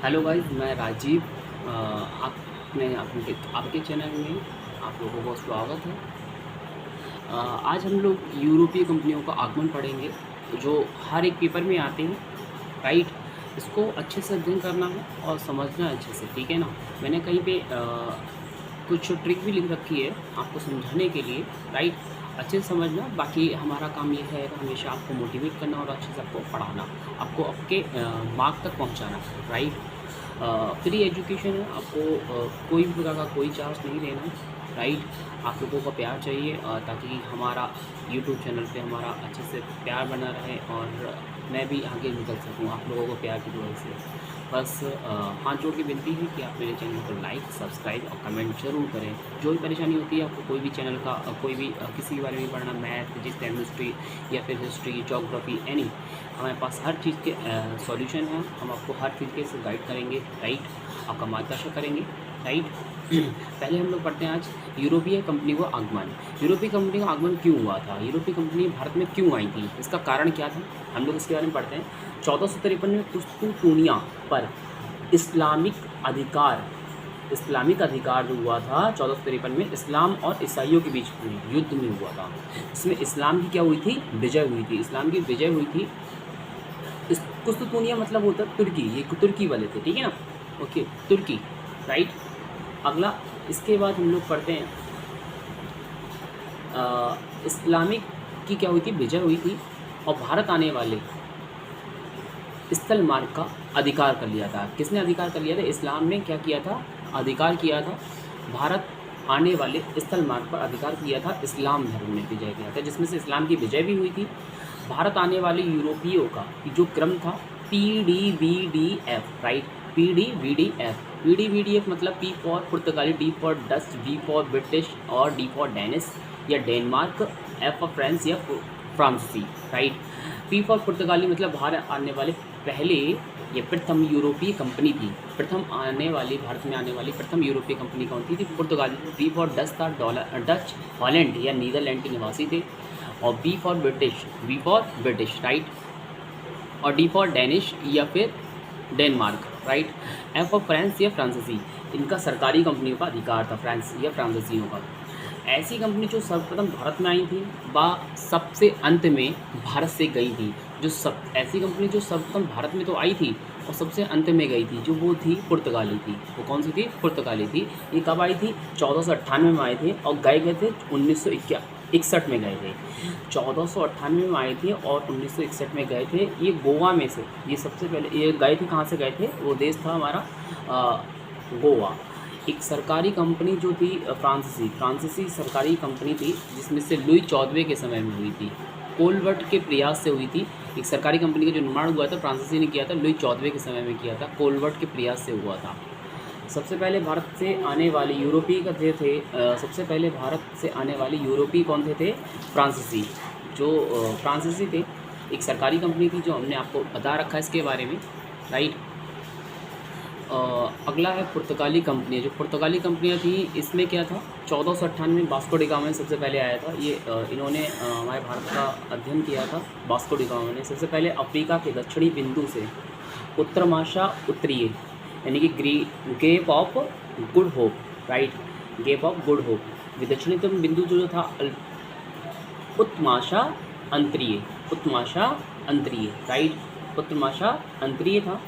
Hello guys, मैं राजीव। आपके channel में आप लोगों को स्वागत है। आज हम लोग यूरोपीय कंपनियों का आगमन पढ़ेंगे जो हर एक पेपर में आते हैं, राइट। इसको अच्छे से अध्ययन करना है और समझना है अच्छे से, ठीक है ना। मैंने कहीं पे कुछ ट्रिक भी लिख रखी है आपको समझाने के लिए, राइट। अच्छे से समझना। बाकी हमारा काम ये है हमेशा आपको मोटिवेट करना और अच्छे से आपको पढ़ाना, आपको आपके मार्क तक पहुंचाना, राइट। फ्री एजुकेशन है, आपको कोई भी प्रकार का कोई चार्ज नहीं लेना, राइट। आप लोगों का प्यार चाहिए ताकि हमारा यूट्यूब चैनल पे हमारा अच्छे से प्यार बना रहे और मैं भी आगे निकल सकूं आप लोगों को प्यार की वजह से। बस हाथ जोड़ के विनती है कि आप मेरे चैनल को लाइक, सब्सक्राइब और कमेंट जरूर करें। जो भी परेशानी होती है आपको कोई भी चैनल का कोई भी किसी के बारे में पढ़ना, मैथ, फिजिक्स, केमिस्ट्री या फिर हिस्ट्री, ज्योग्राफी, एनी, हमारे पास हर चीज़ के सॉल्यूशन हैं। हम आपको हर तरीके से गाइड करेंगे, राइट। आपका मार्गदर्शन करेंगे, राइट। पहले हम लोग पढ़ते हैं आज यूरोपीय कंपनी का आगमन। यूरोपीय कंपनी का आगमन क्यों हुआ था, यूरोपीय कंपनी भारत में क्यों आई थी, इसका कारण क्या था, हम लोग इसके बारे में पढ़ते हैं। 1453 में कुस्तुनतुनिया पर इस्लामिक अधिकार जो हुआ था 1453 में, इस्लाम और ईसाइयों के बीच युद्ध में हुआ था। इसमें इस्लाम की क्या हुई थी, विजय हुई थी। इस्लाम की विजय हुई थी। इस कुस्तुनतुनिया मतलब होता है तुर्की, ये तुर्की वाले थे, ठीक है ना, ओके, तुर्की, राइट। अगला इसके बाद हम लोग पढ़ते हैं इस्लामिक की क्या हुई थी, विजय हुई थी और भारत आने वाले स्थल मार्ग का अधिकार कर लिया था। किसने अधिकार कर लिया था, इस्लाम ने क्या किया था, अधिकार किया था। भारत आने वाले स्थल मार्ग पर अधिकार किया था, इस्लाम धर्म ने विजय किया था, जिसमें से इस्लाम की विजय भी हुई थी। भारत आने वाले यूरोपियों का जो क्रम था PDVDF, राइट, PDVDF मतलब P फॉर पुर्तगाली, D for Dutch, V for British और D फॉर डेनिश या डेनमार्क, F फॉर फ्रांस या फ्रांसीसी, राइट। P फॉर पुर्तगाली मतलब भारत आने वाले पहले ये प्रथम यूरोपीय कंपनी थी। प्रथम आने वाली, भारत में आने वाली प्रथम यूरोपीय कंपनी कौन थी, पुर्तगाली। B फॉर डच था, डच, हॉलैंड या नीदरलैंड के निवासी थे। और B फॉर ब्रिटिश, राइट। और D फॉर डेनिश या फिर Denmark, right. F for France या फ्रांसीसी, इनका सरकारी कंपनियों का अधिकार था, फ्रांस या फ्रांसीसियों का। ऐसी कंपनी जो सर्वप्रथम भारत में आई थी वह सबसे अंत में भारत से गई थी। ऐसी कंपनी जो सर्वप्रथम भारत में तो आई थी और सबसे अंत में गई थी, जो वो थी पुर्तगाली थी। वो कौन सी थी, पुर्तगाली थी। ये कब आई थी, 1498 में आए थे और गए थे 1961 में गए थे। 1498 में आए थे और 1961 में गए थे। ये गोवा में से, ये सबसे पहले ये गए थे, कहाँ से गए थे, वो देश था हमारा गोवा। एक सरकारी कंपनी जो थी फ्रांसीसी सरकारी कंपनी थी, जिसमें से लुई 14वें के समय में हुई थी, कोलवर्ट के प्रयास से हुई थी। एक सरकारी कंपनी का जो निर्माण हुआ था फ्रांसीसी ने किया था, लुई 14वें के समय में किया था, कोलवर्ट के प्रयास से हुआ था। सबसे पहले भारत से आने वाले यूरोपीय का थे सबसे पहले भारत से आने वाले यूरोपीय कौन थे फ्रांसीसी। जो फ्रांसीसी थे, एक सरकारी कंपनी थी जो हमने आपको बता रखा है इसके बारे में, राइट। अगला है पुर्तगाली कंपनी। जो पुर्तगाली कंपनियां थी, इसमें क्या था, 1498 में वास्को डी गामा सबसे पहले आया था। ये इन्होंने हमारे भारत का अध्ययन किया था। वास्को डी गामा ने सबसे पहले अफ्रीका के दक्षिणी बिंदु से उत्तरमाशा उत्तरीय यानी कि Cape of Good Hope, right, Cape of Good Hope, दक्षिणतम बिंदु जो था उत्तरमाशा अंतरीय, राइट, उत्तरमाशा अंतरीय था,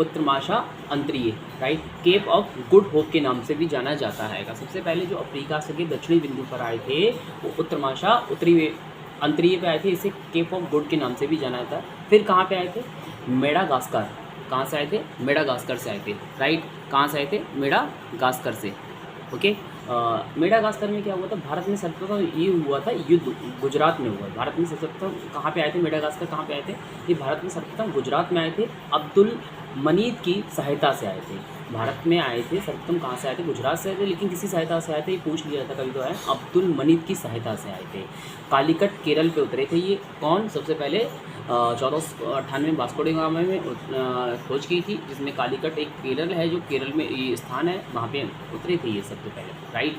उत्तरमाशा अंतरीय, right, Cape of Good Hope के नाम से भी जाना जाता है। सबसे पहले जो अफ्रीका से के दक्षिणी बिंदु पर आए थे वो उत्तरमाशा अंतरीय पे आए थे, इसे केप ऑफ गुड के नाम से भी जाना जाता है। फिर कहाँ पे आए थे, मेडागास्कर। कहाँ से आए थे, मेडागास्कर से आए थे, राइट। कहाँ से आए थे, मेडागास्कर से, ओके। मेडागास्कर में क्या हुआ था, भारत में सर्वप्रथम ये हुआ था युद्ध, गुजरात में हुआ। भारत में सर्वप्रथम कहाँ पे आए थे, मेडागास्कर कहाँ पे आए थे, ये भारत में सर्वप्रथम गुजरात में आए थे। अब्दुल मनीद की सहायता से आए थे। भारत में आए थे सर्वप्रथम, कहाँ से आए थे, गुजरात से आए थे, लेकिन किसी सहायता से आए थे, ये पूछ लिया जाता कभी तो है, अब्दुल मनीद की सहायता से आए थे। कालीकट केरल पे उतरे थे। ये कौन, सबसे पहले 1498 में वास्को डी गामा में खोज की थी, जिसमें कालीकट एक केरल है, जो केरल में ये स्थान है, वहाँ पे उतरे थे ये सबसे पहले, राइट।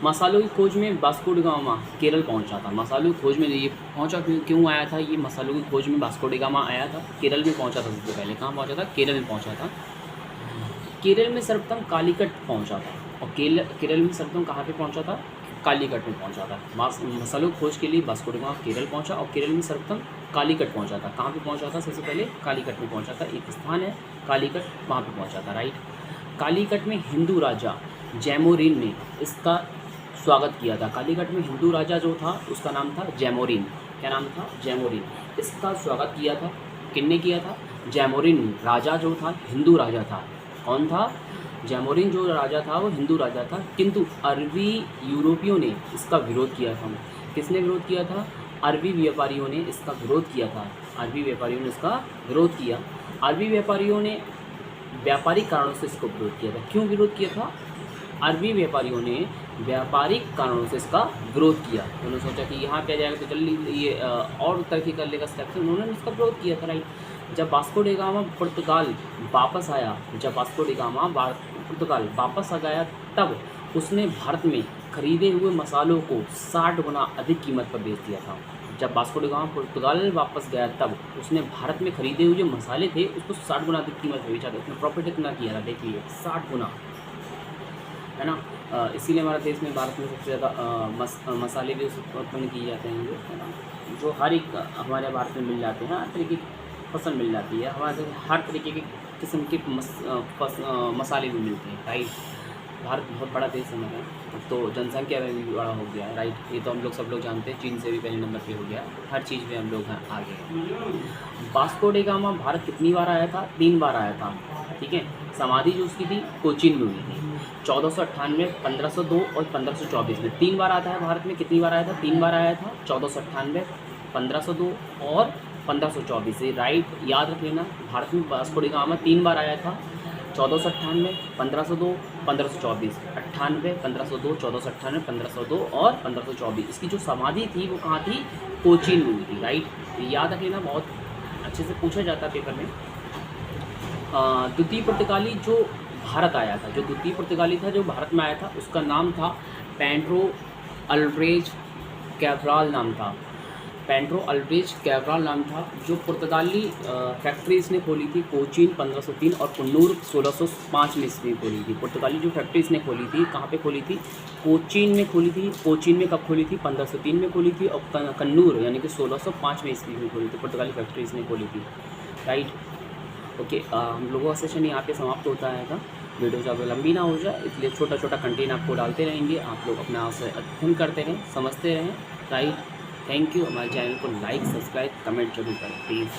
मसालों की खोज में वास्को डी गामा केरल पहुंचा था। मसालों की खोज में ये पहुंचा क्यों आया था, ये मसालों की खोज में वास्को डी गामा आया था, केरल में पहुंचा था। सबसे पहले कहाँ पहुंचा था? केरल में पहुंचा था। केरल में सर्वप्रथम कालीकट पहुंचा था। और केरल में सर्वप्रथम कहाँ पे पहुंचा था? कालीकट में पहुंचा था। मसालों की खोज के लिए वास्को डी गामा केरल पहुंचा और केरल में सर्वप्रथम कालीकट पहुंचा था। कहाँ पे पहुंचा था? सबसे पहले कालीकट में पहुंचा था। एक स्थान है कालीकट, वहाँ पे पहुंचा था। राइट। कालीकट में हिंदू राजा जैमोरिन ने इसका स्वागत किया था। कालीकट में हिंदू राजा जो था उसका नाम था जैमोरिन। क्या नाम था? जैमोरिन। इसका स्वागत किया था। किसने किया था? जैमोरिन। राजा जो था हिंदू राजा था। कौन था? जैमोरिन जो राजा था वो हिंदू राजा था, किंतु अरबी यूरोपियों ने इसका विरोध किया था। किसने विरोध किया था? अरबी व्यापारियों ने इसका विरोध किया था। अरबी व्यापारियों ने इसका विरोध किया। अरबी व्यापारियों ने व्यापारिक कारणों से इसको विरोध किया था। क्यों विरोध किया था? अरबी व्यापारियों ने व्यापारिक कारणों से इसका विरोध किया। उन्होंने सोचा कि यहाँ पे आ जाएगा तो जल्दी ये और तरक्की कर लेगा स्टेप से, उन्होंने इसका विरोध किया था। राइट। जब वास्को डी गामा पुर्तगाल वापस आया, पुर्तगाल वापस आ गया, तब उसने भारत में खरीदे हुए मसालों को 60 गुना अधिक कीमत पर बेच दिया था। जब वास्को डी गामा पुर्तगाल वापस गया तब उसने भारत में खरीदे हुए जो मसाले थे उसको 60 गुना अधिक कीमत पर बेचा था। उसने प्रॉफिट इतना किया था, देखिए 60 गुना, है ना। इसीलिए हमारे देश में, भारत में सबसे ज़्यादा मसाले भी उत्पन्न किए जाते हैं, जो है ना, जो हर एक हमारे भारत में मिल जाते हैं। हर तरीके की फसल मिल जाती है हमारे, हर तरीके के किस्म के मसाले भी मिलते हैं। राइट। भारत बहुत बड़ा देश है हमारा, तो जनसंख्या में भी बड़ा हो गया है। राइट। ये तो हम लोग सब लोग जानते हैं, चीन से भी पहले नंबर पे हो गया, हर चीज़ में हम लोग आगे हैं। वास्को डी गामा भारत कितनी बार आया था? 3 बार आया था। ठीक है। समाधि जो उसकी थी कोचीन में हुई थी, 1498, 1502 और 1524 में। 3 बार आता है भारत में। कितनी बार आया था? 3 बार आया था, 1498, 1502 और 1524 से। राइट, याद रख लेना। भारत में वास्को डी गामा 3 बार आया था, 1498, 1502, 1524। 98, 1502, 1498, 1502 और 1524। इसकी जो समाधि थी वो कहाँ थी? कोचीन में हुई थी। राइट, तो याद रख लेना, बहुत अच्छे से पूछा जाता है पेपर में। द्वितीय पुर्तगाली जो भारत आया था, जो द्वितीय पुर्तगाली था जो भारत में आया था, उसका नाम था पेड्रो अल्वारेज कैब्राल नाम था। पेड्रो अल्वारेज कैब्राल नाम था। जो पुर्तगाली फैक्ट्री इसने खोली थी कोचीन 1503 और कन्नूर 1605 में इसने खोली थी। पुर्तगाली जो फैक्ट्री इसने खोली थी, कहाँ पे खोली थी? कोचीन में खोली थी। कोचीन में कब खोली थी? 1503 में खोली थी। और कन्नूर यानी कि 1605 में ईस्वी में खोली थी। पुर्तगाली फैक्ट्री इसने खोली थी। राइट। ओके, हम लोगों का सेशन यहाँ पे समाप्त होता है। वीडियो ज़्यादा लंबी ना हो जाए, इसलिए छोटा छोटा कंटेंट आपको डालते रहेंगे। आप लोग अपना से अध्ययन करते रहें, समझते रहें। राइट। Thank you. हमारे चैनल को लाइक, सब्सक्राइब, कमेंट जरूर करें प्लीज़।